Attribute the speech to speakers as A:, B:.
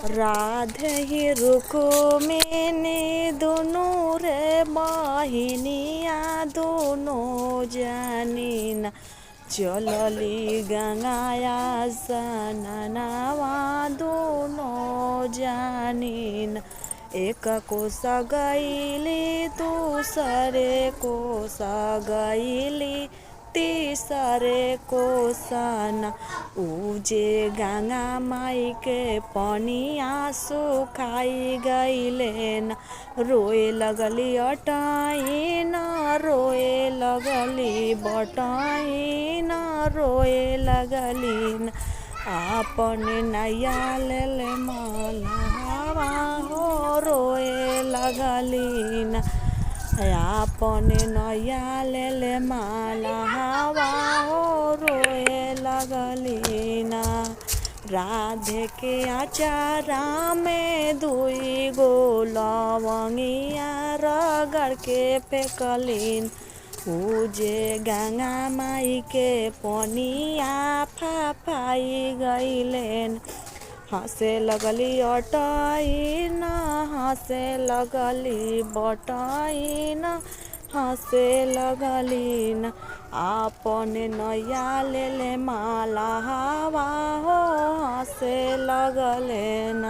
A: राधे ही रुको मैंने दोनों रे बहिनिया दोनों जानिना चलली गंगाया सननावा दोनों जानिना एक को सगैली दूसरे को सगैली तीसरे को सना उजे गंगा माई के पनिया सुखाई गईलेन रोए लगली अटाइन रोए लगली बटाइन रोए लगलीन आपन नैया ले मलहवा हो रोए लगलीन आपन नैया ले माला हवा हो रोए लगलीना राधे के अचारा में दुई गो लवंगिया रगड़ के फेंकलीन उजे गंगा माई के पनिया फाफाई गईलेन हंसे लगली अटाइन हंसे लगली बटाइन हंसे लगलीन आपन नैया ले माला हवा हो हंसे लगलेन।